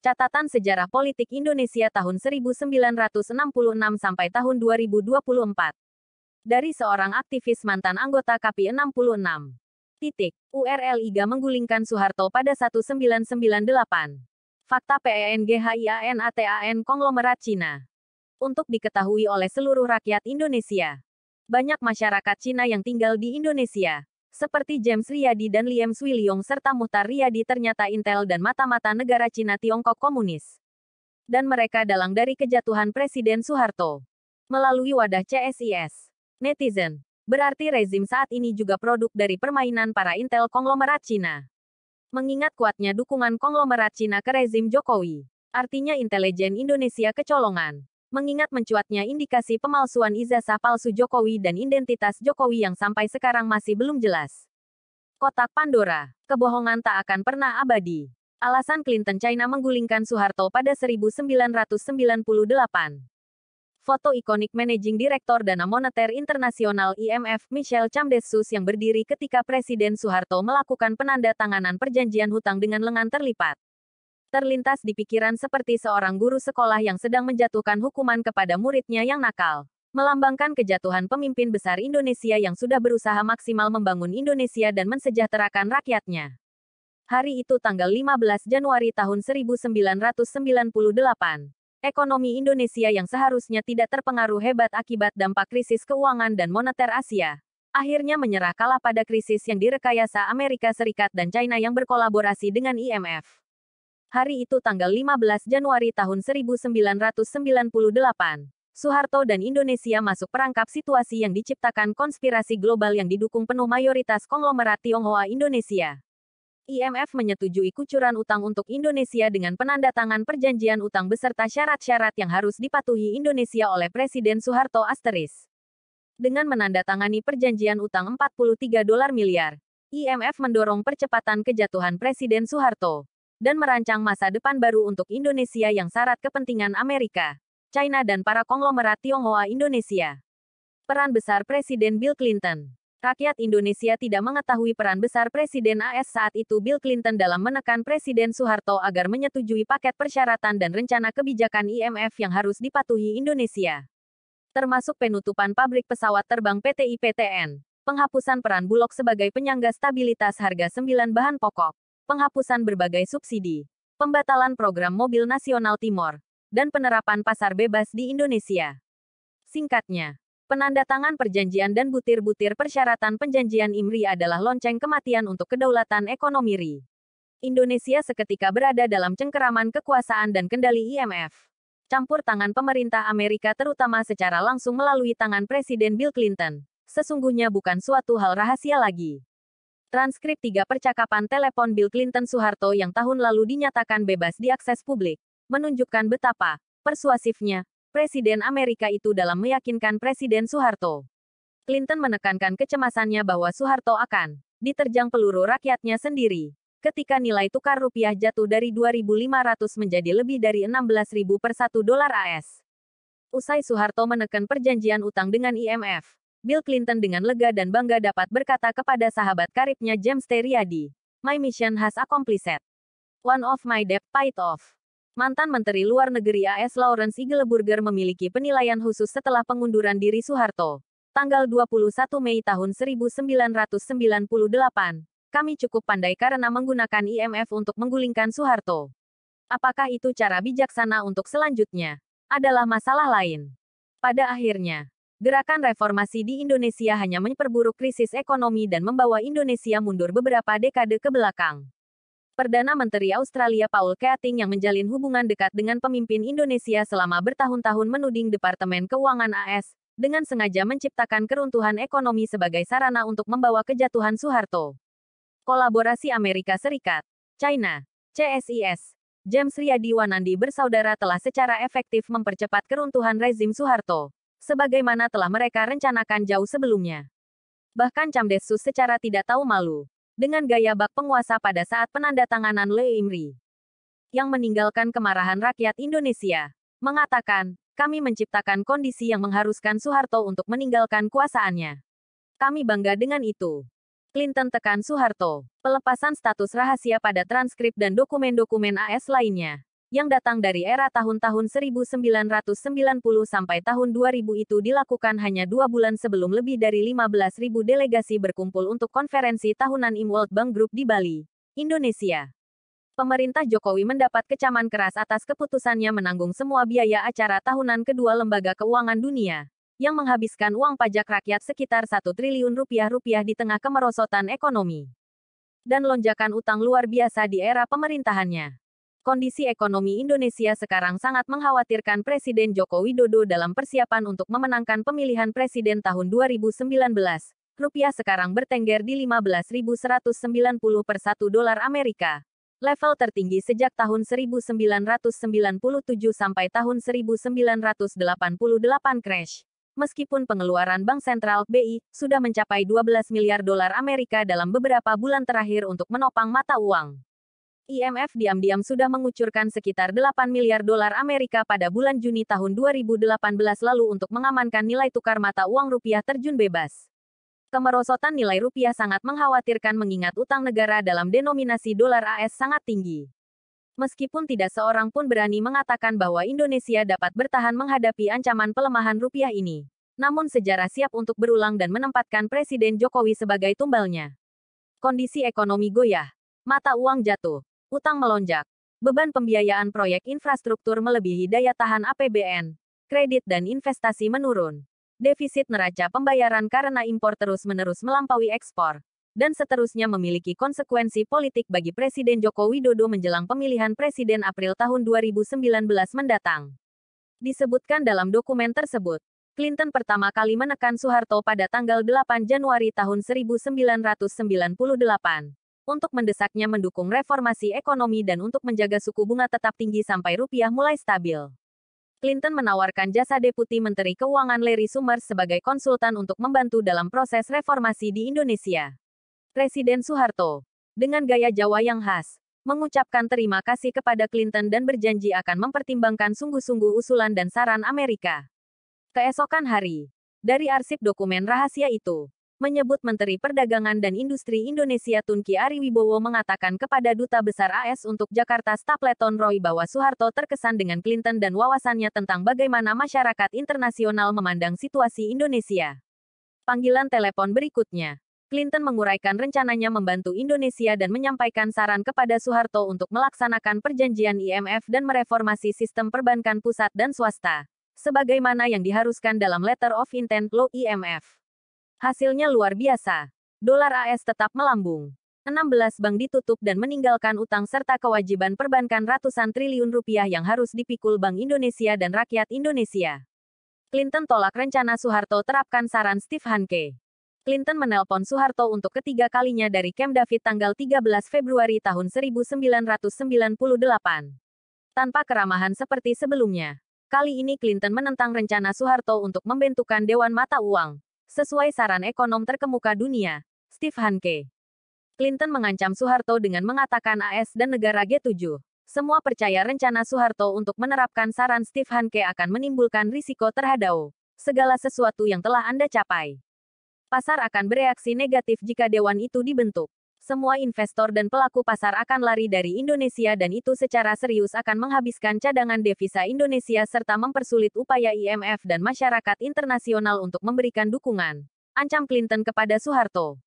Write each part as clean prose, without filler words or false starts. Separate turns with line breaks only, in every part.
Catatan Sejarah Politik Indonesia tahun 1966 sampai tahun 2024. Dari seorang aktivis mantan anggota KAPI 66. URL IGA menggulingkan Soeharto pada 1998. Fakta PENGHIANATAN konglomerat Cina. Untuk diketahui oleh seluruh rakyat Indonesia. Banyak masyarakat Cina yang tinggal di Indonesia, seperti James Riyadi dan Liem Swiliong serta Muhtar Riyadi ternyata intel dan mata-mata negara Cina Tiongkok komunis. Dan mereka dalang dari kejatuhan Presiden Soeharto. Melalui wadah CSIS. Netizen. Berarti rezim saat ini juga produk dari permainan para intel konglomerat Cina. Mengingat kuatnya dukungan konglomerat Cina ke rezim Jokowi. Artinya intelijen Indonesia kecolongan. Mengingat mencuatnya indikasi pemalsuan ijazah palsu Jokowi dan identitas Jokowi yang sampai sekarang masih belum jelas. Kotak Pandora. Kebohongan tak akan pernah abadi. Alasan Clinton China menggulingkan Soeharto pada 1998. Foto ikonik Managing Director Dana Moneter Internasional IMF Michel Chamdesus yang berdiri ketika Presiden Soeharto melakukan penandatanganan perjanjian hutang dengan lengan terlipat. Terlintas di pikiran seperti seorang guru sekolah yang sedang menjatuhkan hukuman kepada muridnya yang nakal. Melambangkan kejatuhan pemimpin besar Indonesia yang sudah berusaha maksimal membangun Indonesia dan mensejahterakan rakyatnya. Hari itu tanggal 15 Januari tahun 1998. Ekonomi Indonesia yang seharusnya tidak terpengaruh hebat akibat dampak krisis keuangan dan moneter Asia, akhirnya menyerah kalah pada krisis yang direkayasa Amerika Serikat dan China yang berkolaborasi dengan IMF. Hari itu tanggal 15 Januari tahun 1998, Soeharto dan Indonesia masuk perangkap situasi yang diciptakan konspirasi global yang didukung penuh mayoritas konglomerat Tionghoa Indonesia. IMF menyetujui kucuran utang untuk Indonesia dengan penandatangan perjanjian utang beserta syarat-syarat yang harus dipatuhi Indonesia oleh Presiden Soeharto *. Dengan menandatangani perjanjian utang $43 miliar, IMF mendorong percepatan kejatuhan Presiden Soeharto dan merancang masa depan baru untuk Indonesia yang syarat kepentingan Amerika, China dan para konglomerat Tionghoa Indonesia. Peran besar Presiden Bill Clinton. Rakyat Indonesia tidak mengetahui peran besar Presiden AS saat itu Bill Clinton dalam menekan Presiden Soeharto agar menyetujui paket persyaratan dan rencana kebijakan IMF yang harus dipatuhi Indonesia. Termasuk penutupan pabrik pesawat terbang PTI-PTN, penghapusan peran Bulog sebagai penyangga stabilitas harga 9 bahan pokok, penghapusan berbagai subsidi, pembatalan program mobil nasional Timor, dan penerapan pasar bebas di Indonesia. Singkatnya, penandatangan perjanjian dan butir-butir persyaratan perjanjian IMRI adalah lonceng kematian untuk kedaulatan ekonomi RI. Indonesia seketika berada dalam cengkeraman kekuasaan dan kendali IMF. Campur tangan pemerintah Amerika terutama secara langsung melalui tangan Presiden Bill Clinton, sesungguhnya bukan suatu hal rahasia lagi. Transkrip 3 percakapan telepon Bill Clinton-Soeharto yang tahun lalu dinyatakan bebas diakses publik, menunjukkan betapa persuasifnya Presiden Amerika itu dalam meyakinkan Presiden Soeharto. Clinton menekankan kecemasannya bahwa Soeharto akan diterjang peluru rakyatnya sendiri, ketika nilai tukar rupiah jatuh dari 2.500 menjadi lebih dari 16.000 per $1 AS. Usai Soeharto menekan perjanjian utang dengan IMF, Bill Clinton dengan lega dan bangga dapat berkata kepada sahabat karibnya James T. Riyadi, "My mission has accomplished. One of my debt paid off." Mantan Menteri Luar Negeri AS Lawrence Eagleburger memiliki penilaian khusus setelah pengunduran diri Soeharto. Tanggal 21 Mei tahun 1998, kami cukup pandai karena menggunakan IMF untuk menggulingkan Soeharto. Apakah itu cara bijaksana untuk selanjutnya? Adalah masalah lain. Pada akhirnya, gerakan reformasi di Indonesia hanya memperburuk krisis ekonomi dan membawa Indonesia mundur beberapa dekade ke belakang. Perdana Menteri Australia Paul Keating yang menjalin hubungan dekat dengan pemimpin Indonesia selama bertahun-tahun menuding Departemen Keuangan AS, dengan sengaja menciptakan keruntuhan ekonomi sebagai sarana untuk membawa kejatuhan Soeharto. Kolaborasi Amerika Serikat, China, CSIS, James Riyadi Wanandi bersaudara telah secara efektif mempercepat keruntuhan rezim Soeharto, sebagaimana telah mereka rencanakan jauh sebelumnya. Bahkan Chamdesus secara tidak tahu malu, dengan gaya bak penguasa pada saat penandatanganan IMRI, yang meninggalkan kemarahan rakyat Indonesia, mengatakan, "Kami menciptakan kondisi yang mengharuskan Soeharto untuk meninggalkan kuasaannya. Kami bangga dengan itu." Clinton tekan Soeharto. Pelepasan status rahasia pada transkrip dan dokumen-dokumen AS lainnya, yang datang dari era tahun-tahun 1990 sampai tahun 2000 itu dilakukan hanya 2 bulan sebelum lebih dari 15.000 delegasi berkumpul untuk konferensi tahunan IM World Bank Group di Bali, Indonesia. Pemerintah Jokowi mendapat kecaman keras atas keputusannya menanggung semua biaya acara tahunan kedua lembaga keuangan dunia, yang menghabiskan uang pajak rakyat sekitar 1 triliun rupiah di tengah kemerosotan ekonomi dan lonjakan utang luar biasa di era pemerintahannya. Kondisi ekonomi Indonesia sekarang sangat mengkhawatirkan Presiden Joko Widodo dalam persiapan untuk memenangkan pemilihan presiden tahun 2019. Rupiah sekarang bertengger di 15.190 per 1 dolar Amerika. Level tertinggi sejak tahun 1997 sampai tahun 1988 crash. Meskipun pengeluaran Bank Sentral (BI) sudah mencapai 12 miliar dolar Amerika dalam beberapa bulan terakhir untuk menopang mata uang. IMF diam-diam sudah mengucurkan sekitar 8 miliar dolar Amerika pada bulan Juni tahun 2018 lalu untuk mengamankan nilai tukar mata uang rupiah terjun bebas. Kemerosotan nilai rupiah sangat mengkhawatirkan mengingat utang negara dalam denominasi dolar AS sangat tinggi. Meskipun tidak seorang pun berani mengatakan bahwa Indonesia dapat bertahan menghadapi ancaman pelemahan rupiah ini. Namun sejarah siap untuk berulang dan menempatkan Presiden Jokowi sebagai tumbalnya. Kondisi ekonomi goyah, mata uang jatuh, utang melonjak, beban pembiayaan proyek infrastruktur melebihi daya tahan APBN, kredit dan investasi menurun, defisit neraca pembayaran karena impor terus-menerus melampaui ekspor, dan seterusnya memiliki konsekuensi politik bagi Presiden Joko Widodo menjelang pemilihan presiden April tahun 2019 mendatang. Disebutkan dalam dokumen tersebut, Clinton pertama kali menekan Soeharto pada tanggal 8 Januari tahun 1998. Untuk mendesaknya mendukung reformasi ekonomi dan untuk menjaga suku bunga tetap tinggi sampai rupiah mulai stabil. Clinton menawarkan jasa Deputi Menteri Keuangan Larry Summers sebagai konsultan untuk membantu dalam proses reformasi di Indonesia. Presiden Soeharto, dengan gaya Jawa yang khas, mengucapkan terima kasih kepada Clinton dan berjanji akan mempertimbangkan sungguh-sungguh usulan dan saran Amerika. Keesokan hari, dari arsip dokumen rahasia itu, menyebut Menteri Perdagangan dan Industri Indonesia Tunki Ariwibowo mengatakan kepada Duta Besar AS untuk Jakarta Stapleton Roy bahwa Soeharto terkesan dengan Clinton dan wawasannya tentang bagaimana masyarakat internasional memandang situasi Indonesia. Panggilan telepon berikutnya, Clinton menguraikan rencananya membantu Indonesia dan menyampaikan saran kepada Soeharto untuk melaksanakan perjanjian IMF dan mereformasi sistem perbankan pusat dan swasta, sebagaimana yang diharuskan dalam Letter of Intent Law IMF. Hasilnya luar biasa. Dolar AS tetap melambung. 16 bank ditutup dan meninggalkan utang serta kewajiban perbankan ratusan triliun rupiah yang harus dipikul Bank Indonesia dan rakyat Indonesia. Clinton tolak rencana Soeharto terapkan saran Steve Hanke. Clinton menelpon Soeharto untuk ketiga kalinya dari Camp David tanggal 13 Februari tahun 1998. Tanpa keramahan seperti sebelumnya. Kali ini Clinton menentang rencana Soeharto untuk membentukkan Dewan Mata Uang. Sesuai saran ekonom terkemuka dunia, Steve Hanke. Clinton mengancam Soeharto dengan mengatakan AS dan negara G7 semua percaya rencana Soeharto untuk menerapkan saran Steve Hanke akan menimbulkan risiko terhadap segala sesuatu yang telah Anda capai. Pasar akan bereaksi negatif jika dewan itu dibentuk. Semua investor dan pelaku pasar akan lari dari Indonesia dan itu secara serius akan menghabiskan cadangan devisa Indonesia serta mempersulit upaya IMF dan masyarakat internasional untuk memberikan dukungan. Ancam Clinton kepada Soeharto.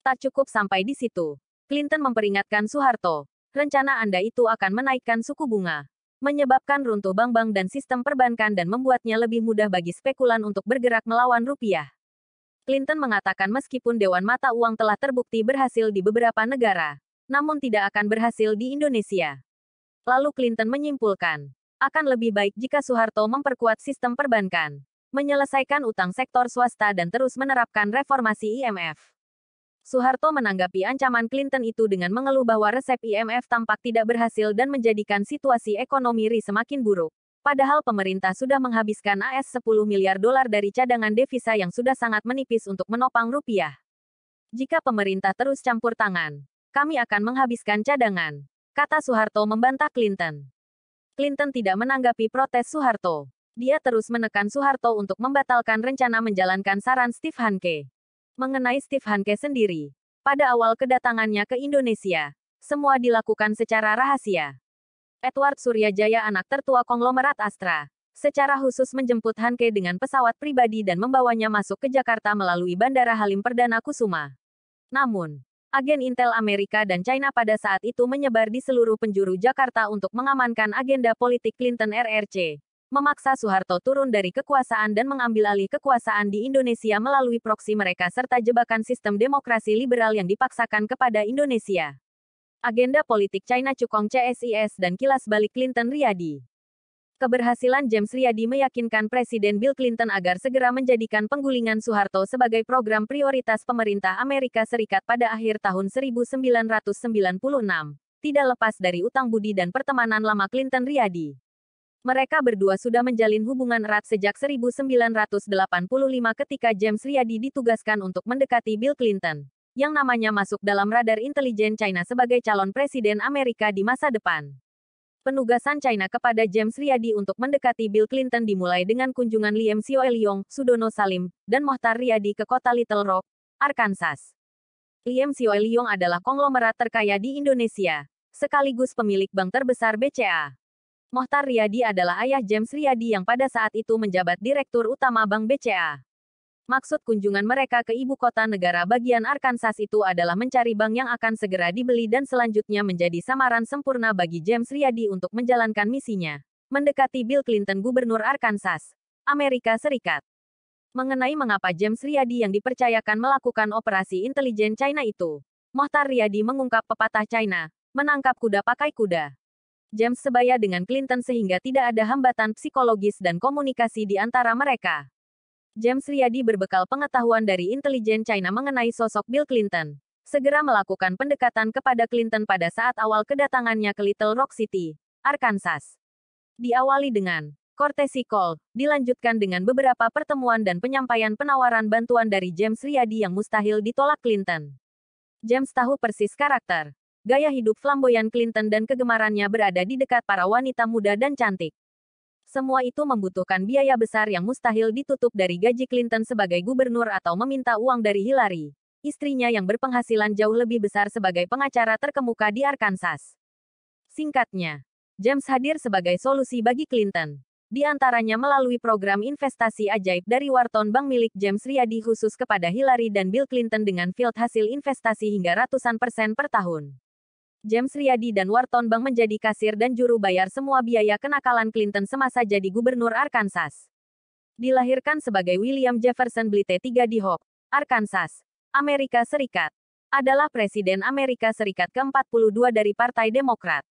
Tak cukup sampai di situ. Clinton memperingatkan Soeharto, rencana Anda itu akan menaikkan suku bunga, menyebabkan runtuh bank-bank dan sistem perbankan dan membuatnya lebih mudah bagi spekulan untuk bergerak melawan rupiah. Clinton mengatakan meskipun Dewan Mata Uang telah terbukti berhasil di beberapa negara, namun tidak akan berhasil di Indonesia. Lalu Clinton menyimpulkan, akan lebih baik jika Soeharto memperkuat sistem perbankan, menyelesaikan utang sektor swasta dan terus menerapkan reformasi IMF. Soeharto menanggapi ancaman Clinton itu dengan mengeluh bahwa resep IMF tampak tidak berhasil dan menjadikan situasi ekonomi RI semakin buruk. Padahal pemerintah sudah menghabiskan AS 10 miliar dolar dari cadangan devisa yang sudah sangat menipis untuk menopang rupiah. Jika pemerintah terus campur tangan, kami akan menghabiskan cadangan, kata Soeharto membantah Clinton. Clinton tidak menanggapi protes Soeharto. Dia terus menekan Soeharto untuk membatalkan rencana menjalankan saran Steve Hanke. Mengenai Steve Hanke sendiri, pada awal kedatangannya ke Indonesia, semua dilakukan secara rahasia. Edward Suryajaya, anak tertua konglomerat Astra, secara khusus menjemput Hanke dengan pesawat pribadi dan membawanya masuk ke Jakarta melalui Bandara Halim Perdana Kusuma. Namun, agen Intel Amerika dan China pada saat itu menyebar di seluruh penjuru Jakarta untuk mengamankan agenda politik Clinton RRC, memaksa Soeharto turun dari kekuasaan dan mengambil alih kekuasaan di Indonesia melalui proksi mereka serta jebakan sistem demokrasi liberal yang dipaksakan kepada Indonesia. Agenda politik China Cukong CSIS dan kilas balik Clinton Riyadi. Keberhasilan James Riyadi meyakinkan Presiden Bill Clinton agar segera menjadikan penggulingan Soeharto sebagai program prioritas pemerintah Amerika Serikat pada akhir tahun 1996, tidak lepas dari utang budi dan pertemanan lama Clinton Riyadi. Mereka berdua sudah menjalin hubungan erat sejak 1985 ketika James Riyadi ditugaskan untuk mendekati Bill Clinton, yang namanya masuk dalam radar intelijen China sebagai calon presiden Amerika di masa depan. Penugasan China kepada James Riyadi untuk mendekati Bill Clinton dimulai dengan kunjungan Liam Sioe-lyong, Sudono Salim, dan Mohtar Riyadi ke kota Little Rock, Arkansas. Liam Sioe-lyong adalah konglomerat terkaya di Indonesia, sekaligus pemilik bank terbesar BCA. Mohtar Riyadi adalah ayah James Riyadi yang pada saat itu menjabat Direktur Utama Bank BCA. Maksud kunjungan mereka ke ibu kota negara bagian Arkansas itu adalah mencari bank yang akan segera dibeli dan selanjutnya menjadi samaran sempurna bagi James Riyadi untuk menjalankan misinya, mendekati Bill Clinton Gubernur Arkansas, Amerika Serikat. Mengenai mengapa James Riyadi yang dipercayakan melakukan operasi intelijen China itu, Mohtar Riyadi mengungkap pepatah China, menangkap kuda pakai kuda. James sebaya dengan Clinton sehingga tidak ada hambatan psikologis dan komunikasi di antara mereka. James Riyadi berbekal pengetahuan dari intelijen China mengenai sosok Bill Clinton, segera melakukan pendekatan kepada Clinton pada saat awal kedatangannya ke Little Rock City, Arkansas. Diawali dengan courtesy call, dilanjutkan dengan beberapa pertemuan dan penyampaian penawaran bantuan dari James Riyadi yang mustahil ditolak Clinton. James tahu persis karakter, gaya hidup flamboyan Clinton dan kegemarannya berada di dekat para wanita muda dan cantik. Semua itu membutuhkan biaya besar yang mustahil ditutup dari gaji Clinton sebagai gubernur atau meminta uang dari Hillary, istrinya yang berpenghasilan jauh lebih besar sebagai pengacara terkemuka di Arkansas. Singkatnya, James hadir sebagai solusi bagi Clinton, di antaranya melalui program investasi ajaib dari Wharton Bank milik James Riyadi khusus kepada Hillary dan Bill Clinton dengan yield hasil investasi hingga ratusan persen per tahun. James Riyadi dan Wharton Bank menjadi kasir dan juru bayar semua biaya kenakalan Clinton semasa jadi gubernur Arkansas. Dilahirkan sebagai William Jefferson Blythe III di Hope, Arkansas, Amerika Serikat. Adalah Presiden Amerika Serikat ke-42 dari Partai Demokrat.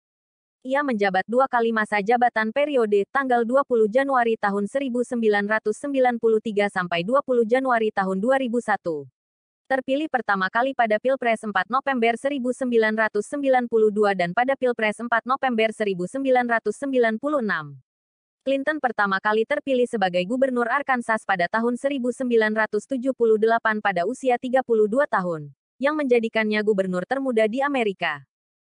Ia menjabat 2 kali masa jabatan periode tanggal 20 Januari tahun 1993 sampai 20 Januari tahun 2001. Terpilih pertama kali pada Pilpres 4 November 1992 dan pada Pilpres 4 November 1996. Clinton pertama kali terpilih sebagai gubernur Arkansas pada tahun 1978 pada usia 32 tahun, yang menjadikannya gubernur termuda di Amerika.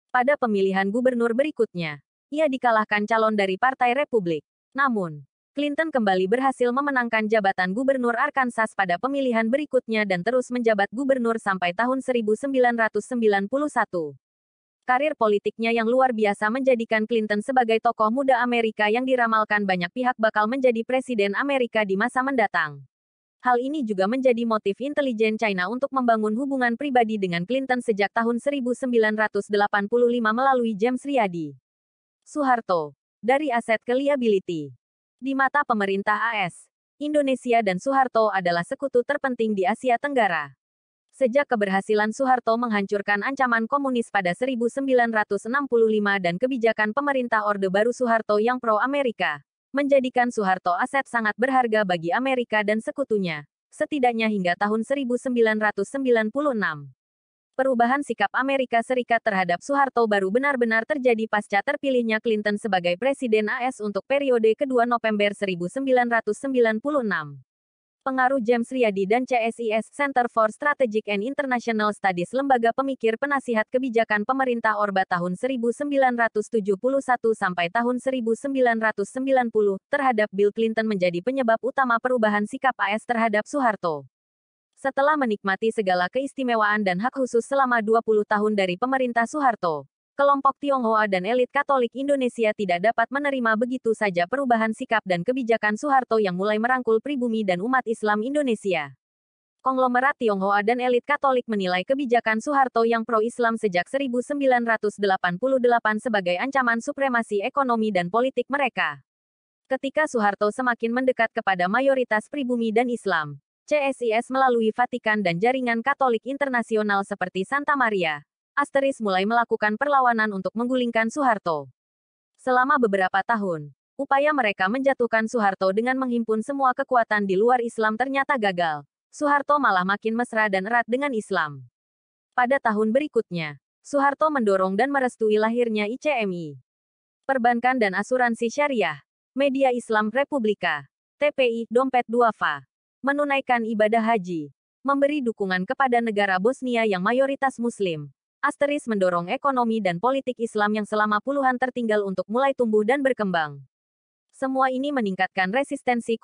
Pada pemilihan gubernur berikutnya, ia dikalahkan calon dari Partai Republik. Namun, Clinton kembali berhasil memenangkan jabatan gubernur Arkansas pada pemilihan berikutnya dan terus menjabat gubernur sampai tahun 1991. Karir politiknya yang luar biasa menjadikan Clinton sebagai tokoh muda Amerika yang diramalkan banyak pihak bakal menjadi presiden Amerika di masa mendatang. Hal ini juga menjadi motif intelijen China untuk membangun hubungan pribadi dengan Clinton sejak tahun 1985 melalui James Riyadi. Soeharto. Dari aset ke liability. Di mata pemerintah AS, Indonesia dan Soeharto adalah sekutu terpenting di Asia Tenggara. Sejak keberhasilan Soeharto menghancurkan ancaman komunis pada 1965 dan kebijakan pemerintah Orde Baru Soeharto yang pro-Amerika, menjadikan Soeharto aset sangat berharga bagi Amerika dan sekutunya, setidaknya hingga tahun 1996. Perubahan sikap Amerika Serikat terhadap Soeharto baru benar-benar terjadi pasca terpilihnya Clinton sebagai Presiden AS untuk periode kedua November 1996. Pengaruh James Riyadi dan CSIS Center for Strategic and International Studies lembaga pemikir penasihat kebijakan pemerintah Orba tahun 1971 sampai tahun 1990 terhadap Bill Clinton menjadi penyebab utama perubahan sikap AS terhadap Soeharto. Setelah menikmati segala keistimewaan dan hak khusus selama 20 tahun dari pemerintah Soeharto, Kelompok Tionghoa dan elit Katolik Indonesia tidak dapat menerima begitu saja perubahan sikap dan kebijakan Soeharto yang mulai merangkul pribumi dan umat Islam Indonesia. Konglomerat Tionghoa dan elit Katolik menilai kebijakan Soeharto yang pro-Islam sejak 1988 sebagai ancaman supremasi ekonomi dan politik mereka. Ketika Soeharto semakin mendekat kepada mayoritas pribumi dan Islam, CSIS melalui Vatikan dan jaringan Katolik internasional seperti Santa Maria Asteris mulai melakukan perlawanan untuk menggulingkan Soeharto. Selama beberapa tahun, upaya mereka menjatuhkan Soeharto dengan menghimpun semua kekuatan di luar Islam ternyata gagal. Soeharto malah makin mesra dan erat dengan Islam. Pada tahun berikutnya, Soeharto mendorong dan merestui lahirnya ICMI, Perbankan dan Asuransi Syariah, Media Islam Republika, TPI, Dompet Duafa, menunaikan ibadah haji, memberi dukungan kepada negara Bosnia yang mayoritas Muslim. Asteris mendorong ekonomi dan politik Islam yang selama puluhan tertinggal untuk mulai tumbuh dan berkembang. Semua ini meningkatkan resistensi